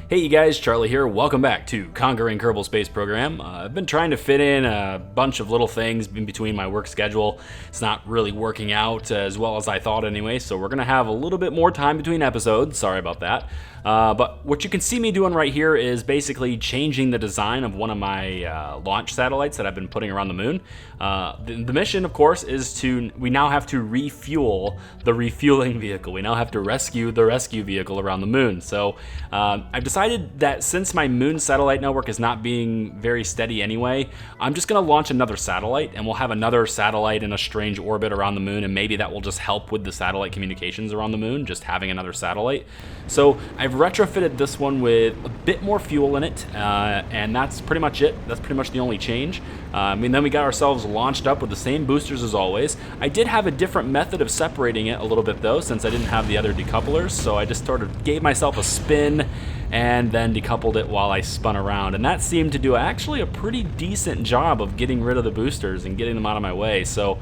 Hey you guys, Charlie here. Welcome back to Conquering Kerbal Space Program. I've been trying to fit in a bunch of little things in between my work schedule. It's not really working out as well as I thought anyway, so we're going to have a little bit more time between episodes. Sorry about that. But what you can see me doing right here is basically changing the design of one of my launch satellites that I've been putting around the moon. The mission, of course, is we now have to refuel the refueling vehicle. We now have to rescue the rescue vehicle around the moon. So I've decided that since my moon satellite network is not being very steady anyway, I'm just going to launch another satellite, and we'll have another satellite in a strange orbit around the moon, and maybe that will just help with the satellite communications around the moon, just having another satellite. So I've retrofitted this one with a bit more fuel in it, and that's pretty much it. That's pretty much the only change. And then we got ourselves launched up with the same boosters as always. I did have a different method of separating it a little bit though, since I didn't have the other decouplers, so I just sort of gave myself a spin and then decoupled it while I spun around, and that seemed to do actually a pretty decent job of getting rid of the boosters and getting them out of my way. So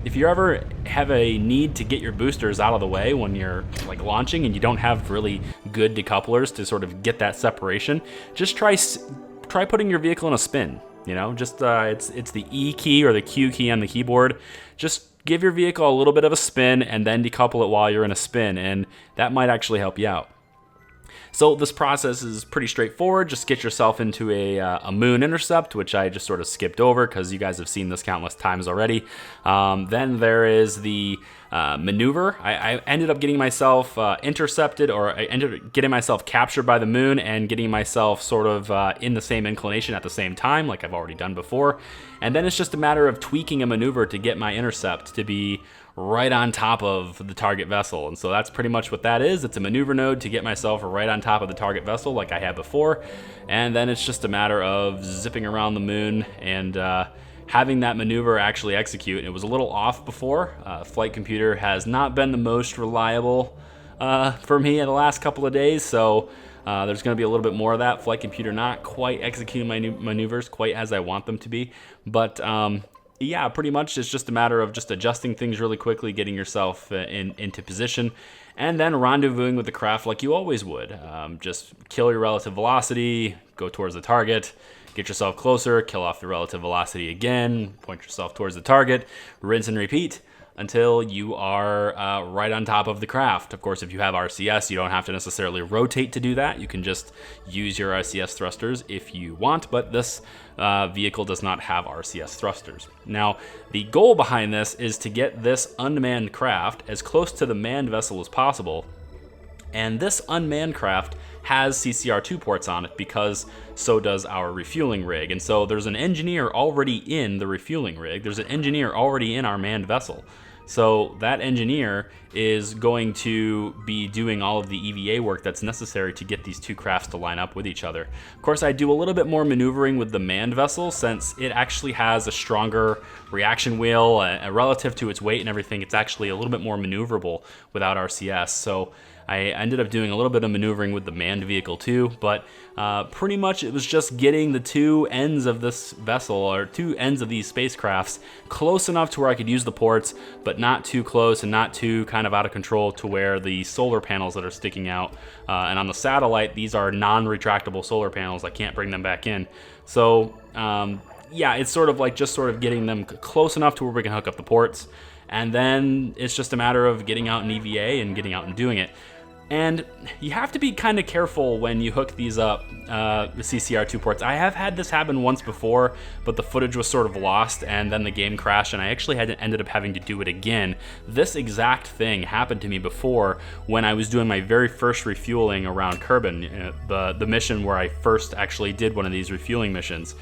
if you ever have a need to get your boosters out of the way when you're like launching and you don't have really good decouplers to sort of get that separation, just try putting your vehicle in a spin. You know, just it's the E key or the Q key on the keyboard. Just give your vehicle a little bit of a spin and then decouple it while you're in a spin, and that might actually help you out. So this process is pretty straightforward. Just get yourself into a moon intercept, which I just sort of skipped over because you guys have seen this countless times already. Then there is the maneuver. I ended up getting myself intercepted, or I ended up getting myself captured by the moon and getting myself sort of in the same inclination at the same time, like I've already done before. And then it's just a matter of tweaking a maneuver to get my intercept to be right on top of the target vessel. And so that's pretty much what that is. It's a maneuver node to get myself right on top of the target vessel like I had before. And then it's just a matter of zipping around the moon and having that maneuver actually execute. It was a little off before. Flight computer has not been the most reliable for me in the last couple of days, so there's going to be a little bit more of that. Flight computer not quite executing my maneuvers quite as I want them to be, but yeah, pretty much it's just a matter of just adjusting things really quickly, getting yourself into position, and then rendezvousing with the craft like you always would. Just kill your relative velocity, go towards the target, get yourself closer, kill off the relative velocity again, point yourself towards the target, rinse and repeat until you are right on top of the craft. Of course, if you have RCS, you don't have to necessarily rotate to do that. You can just use your RCS thrusters if you want, but this vehicle does not have RCS thrusters. Now, the goal behind this is to get this unmanned craft as close to the manned vessel as possible. And this unmanned craft has CCR2 ports on it because so does our refueling rig. And so there's an engineer already in the refueling rig. There's an engineer already in our manned vessel. So that engineer is going to be doing all of the EVA work that's necessary to get these two crafts to line up with each other. Of course, I do a little bit more maneuvering with the manned vessel since it actually has a stronger reaction wheel relative to its weight and everything. It's actually a little bit more maneuverable without RCS. So I ended up doing a little bit of maneuvering with the manned vehicle too, but pretty much it was just getting the two ends of this vessel, or two ends of these spacecrafts, close enough to where I could use the ports, but not too close and not too kind of out of control to where the solar panels that are sticking out, and on the satellite, these are non-retractable solar panels. I can't bring them back in. So yeah, it's sort of like just sort of getting them close enough to where we can hook up the ports, and then it's just a matter of getting out in EVA and getting out and doing it. And you have to be kind of careful when you hook these up, the CCR2 ports. I have had this happen once before, but the footage was sort of lost and then the game crashed and I actually ended up having to do it again. This exact thing happened to me before when I was doing my very first refueling around Kerbin, the mission where I first actually did one of these refueling missions.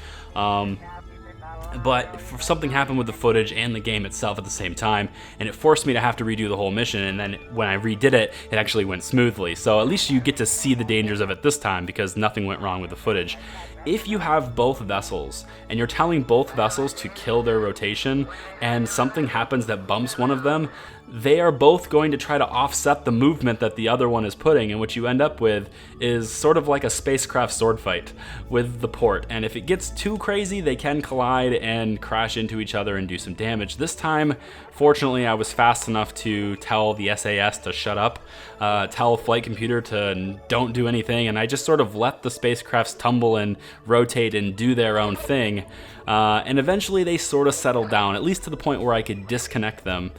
But something happened with the footage and the game itself at the same time, and it forced me to have to redo the whole mission, and then when I redid it, it actually went smoothly. So at least you get to see the dangers of it this time because nothing went wrong with the footage. if you have both vessels and you're telling both vessels to kill their rotation and something happens that bumps one of them, they are both going to try to offset the movement that the other one is putting, and what you end up with is sort of like a spacecraft sword fight with the port. And if it gets too crazy, they can collide and crash into each other and do some damage. This time, fortunately, I was fast enough to tell the SAS to shut up, tell flight computer to don't do anything, and I just sort of let the spacecrafts tumble and rotate and do their own thing. And eventually they sort of settled down, at least to the point where I could disconnect them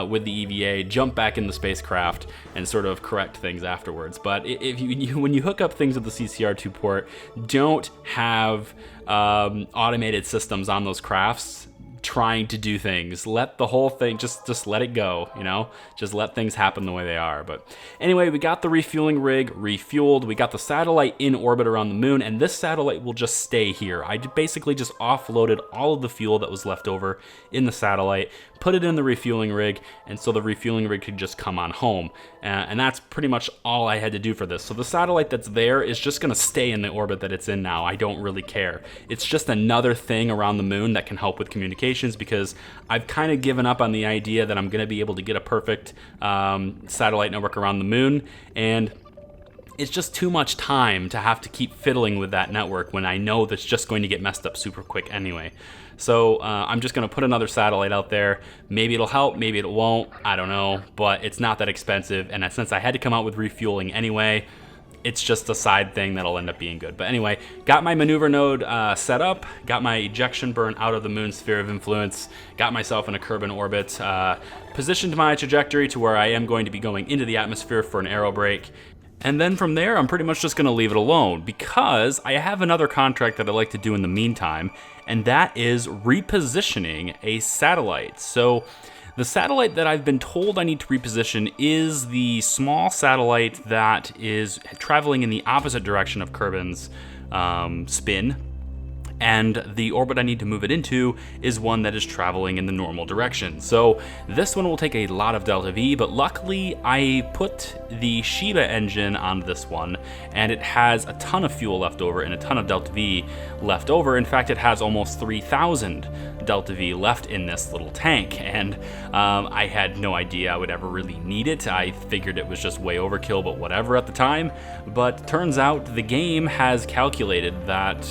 with the EVA, jump back in the spacecraft, and sort of correct things afterwards. But if when you hook up things with the CCR2 port, don't have automated systems on those crafts trying to do things. Let the whole thing, just let it go, you know? Just let things happen the way they are. But anyway, we got the refueling rig refueled, we got the satellite in orbit around the moon, and this satellite will just stay here. I basically just offloaded all of the fuel that was left over in the satellite, put it in the refueling rig, and so the refueling rig could just come on home. And that's pretty much all I had to do for this. So the satellite that's there is just gonna stay in the orbit that it's in now. I don't really care. It's just another thing around the moon that can help with communications, because I've kind of given up on the idea that I'm gonna be able to get a perfect satellite network around the moon, and it's just too much time to have to keep fiddling with that network when I know that's just going to get messed up super quick anyway. So I'm just going to put another satellite out there. Maybe it'll help, maybe it won't, I don't know, but it's not that expensive, and since I had to come out with refueling anyway, it's just a side thing that'll end up being good. But anyway, got my maneuver node set up, got my ejection burn out of the moon's sphere of influence, got myself in a Kerbin orbit, positioned my trajectory to where I am going to be going into the atmosphere for an aero brake. And then from there, I'm pretty much just going to leave it alone, because I have another contract that I like to do in the meantime, and that is repositioning a satellite. So the satellite that I've been told I need to reposition is the small satellite that is traveling in the opposite direction of Kerbin's spin. And the orbit I need to move it into is one that is traveling in the normal direction. So this one will take a lot of delta V, but luckily I put the Shiba engine on this one, and it has a ton of fuel left over and a ton of delta V left over. In fact, it has almost 3,000 delta V left in this little tank, and I had no idea I would ever really need it. I figured it was just way overkill, but whatever at the time. But turns out the game has calculated that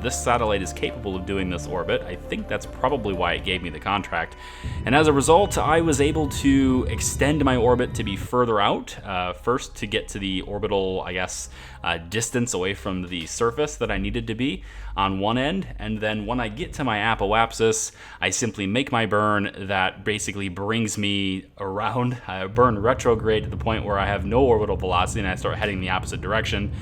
this satellite is capable of doing this orbit. I think that's probably why it gave me the contract. And as a result, I was able to extend my orbit to be further out, first to get to the orbital, I guess, distance away from the surface that I needed to be on one end, and then when I get to my apoapsis, I simply make my burn that basically brings me around. I burn retrograde to the point where I have no orbital velocity and I start heading the opposite direction.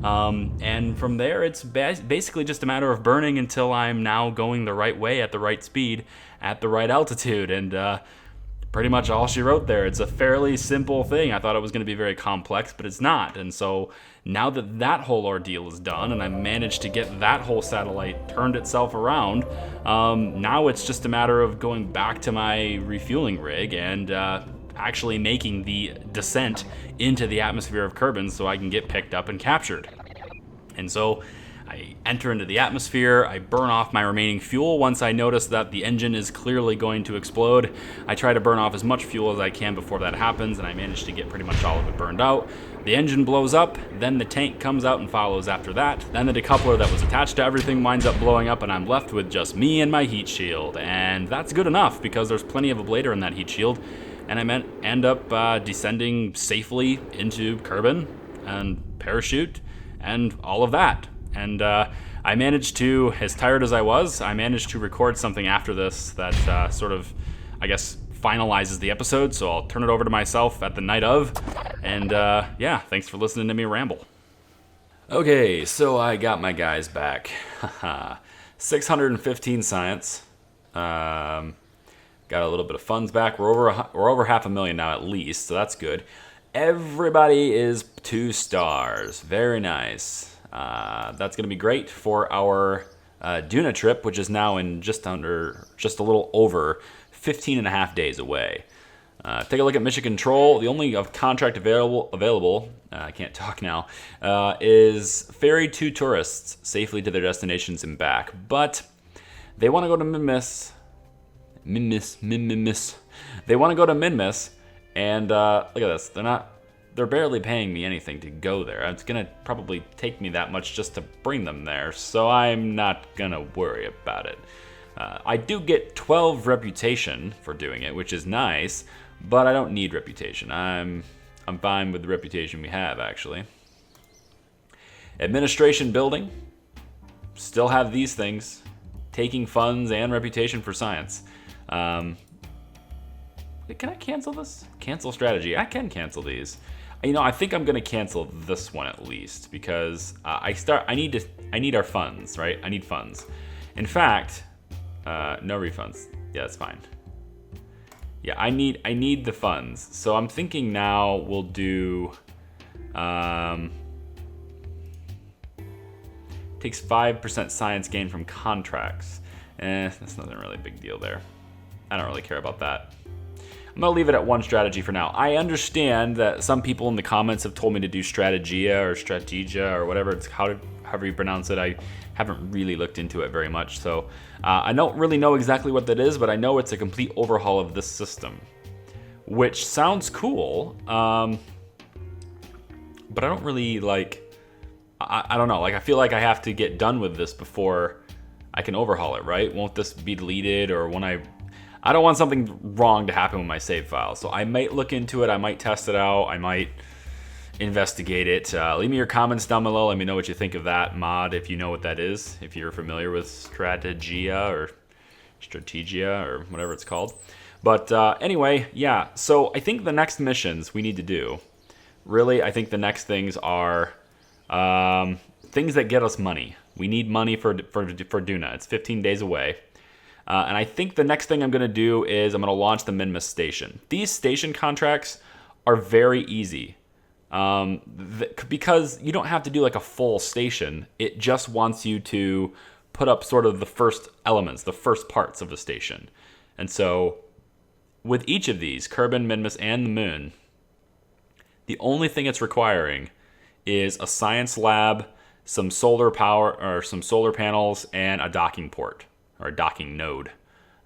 And from there, it's basically just a matter of burning until I'm now going the right way at the right speed at the right altitude, and pretty much all she wrote there. It's a fairly simple thing. I thought it was going to be very complex, but it's not. And so now that that whole ordeal is done and I managed to get that whole satellite turned itself around, now it's just a matter of going back to my refueling rig and actually making the descent into the atmosphere of Kerbin so I can get picked up and captured. And so I enter into the atmosphere, I burn off my remaining fuel once I notice that the engine is clearly going to explode. I try to burn off as much fuel as I can before that happens, and I manage to get pretty much all of it burned out. The engine blows up, then the tank comes out and follows after that. Then the decoupler that was attached to everything winds up blowing up, and I'm left with just me and my heat shield. And that's good enough because there's plenty of ablator in that heat shield. And I end up descending safely into Kerbin and parachute and all of that. And I managed to, as tired as I was, I managed to record something after this that sort of, I guess, finalizes the episode. So I'll turn it over to myself at the night of. And yeah, thanks for listening to me ramble. Okay, so I got my guys back. 615 science. Got a little bit of funds back. We're over $500,000 now at least, so that's good. Everybody is 2 stars. Very nice. That's going to be great for our Duna trip, which is now in just a little over 15 and a half days away. Take a look at mission control. The only contract available I can't talk now, is ferry 2 tourists safely to their destinations and back. But they want to go to Minmus. They want to go to Minmus, and look at this. They're barely paying me anything to go there. It's gonna probably take me that much just to bring them there, so I'm not gonna worry about it. I do get 12 reputation for doing it, which is nice, but I don't need reputation. I'm fine with the reputation we have, actually. Administration building. Still have these things. Taking funds and reputation for science. Can I cancel this? Cancel strategy. I can cancel these. You know, I think I'm gonna cancel this one at least because I need our funds, right? I need funds. In fact, no refunds. Yeah, that's fine. Yeah, I need the funds. So I'm thinking now we'll do. Takes 5% science gain from contracts. That's not a really big deal there. I don't really care about that. I'm gonna leave it at 1 strategy for now. I understand that some people in the comments have told me to do strategia or strategia or whatever it's however you pronounce it. I haven't really looked into it very much, so I don't really know exactly what that is, but I know it's a complete overhaul of this system, which sounds cool. But I don't really like. I don't know. Like I feel like I have to get done with this before I can overhaul it, right? Won't this be deleted or when I don't want something wrong to happen with my save file, so I might look into it. I might test it out. I might investigate it. Leave me your comments down below. Let me know what you think of that mod, if you know what that is, if you're familiar with strategia or whatever it's called. But anyway, yeah. So I think the next missions we need to do, really, I think the next things are things that get us money. We need money for Duna. It's 15 days away. And I think the next thing I'm going to do is I'm going to launch the Minmus station. These station contracts are very easy because you don't have to do like a full station. It just wants you to put up sort of the first elements, the first parts of the station. And so with each of these, Kerbin, Minmus, and the Moon, the only thing it's requiring is a science lab, some solar power or some solar panels, and a docking port. Or a docking node,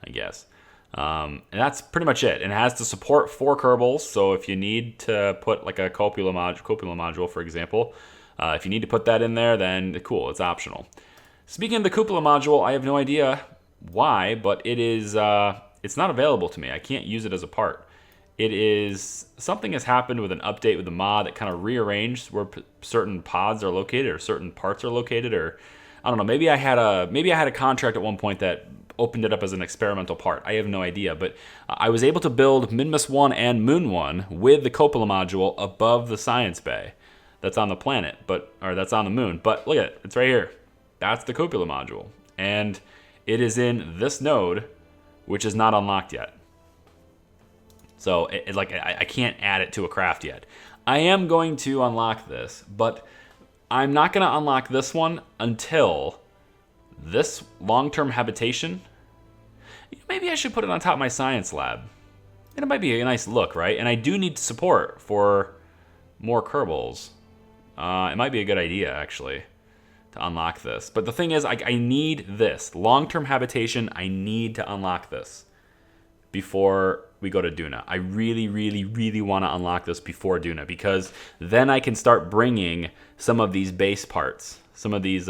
I guess. And that's pretty much it. And it has to support 4 Kerbals, so if you need to put like a copula module, for example, if you need to put that in there, then cool, it's optional. Speaking of the cupola module, I have no idea why, but it is it's not available to me. I can't use it as a part. It is something has happened with an update with the mod that kind of rearranged where certain pods are located or certain parts are located, or I don't know. Maybe I had a contract at one point that opened it up as an experimental part. I have no idea, but I was able to build Minmus 1 and Moon 1 with the cupola module above the science bay. That's on the planet, or that's on the moon. But look at it. It's right here. That's the cupola module, and it is in this node, which is not unlocked yet. So I can't add it to a craft yet. I am going to unlock this, but I'm not going to unlock this one until this long-term habitation. Maybe I should put it on top of my science lab. And it might be a nice look, right? And I do need support for more Kerbals. It might be a good idea, actually, to unlock this. But the thing is, I need this. Long-term habitation, I need to unlock this before we go to Duna. I really, really, really want to unlock this before Duna, because then I can start bringing some of these base parts, some of these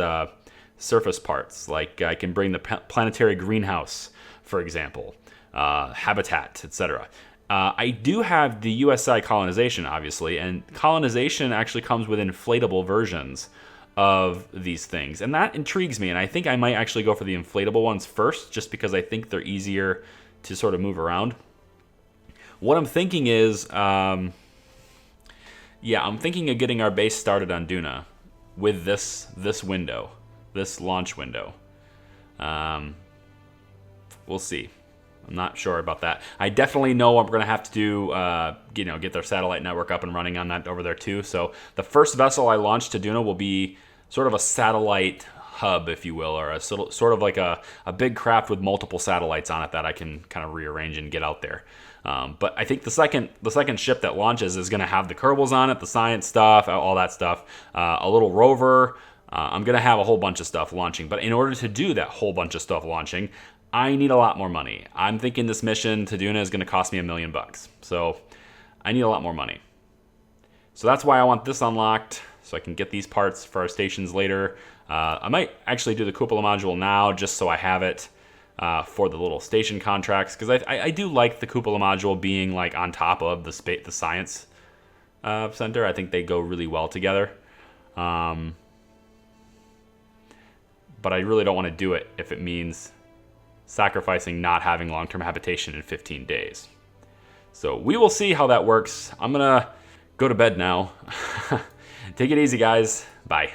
surface parts. Like I can bring the planetary greenhouse, for example, habitat, etc. I do have the USI colonization, obviously, and colonization actually comes with inflatable versions of these things. And that intrigues me, and I think I might actually go for the inflatable ones first, just because I think they're easier to sort of move around. What I'm thinking is, I'm thinking of getting our base started on Duna with this window, this launch window. We'll see. I'm not sure about that. I definitely know I'm going to have to do, get their satellite network up and running on that over there too. So the first vessel I launch to Duna will be sort of a satellite hub, if you will, or a sort of like a big craft with multiple satellites on it that I can kind of rearrange and get out there. But I think the second ship that launches is going to have the Kerbals on it, the science stuff, all that stuff, a little rover. I'm going to have a whole bunch of stuff launching. But in order to do that whole bunch of stuff launching, I need a lot more money. I'm thinking this mission to Duna is going to cost me $1 million. So I need a lot more money. So that's why I want this unlocked, so I can get these parts for our stations later. I might actually do the cupola module now, just so I have it for the little station contracts, because I do like the cupola module being like on top of the science center. I think they go really well together. But I really don't want to do it if it means sacrificing not having long-term habitation in 15 days. So we will see how that works. I'm gonna go to bed now. Take it easy, guys. Bye.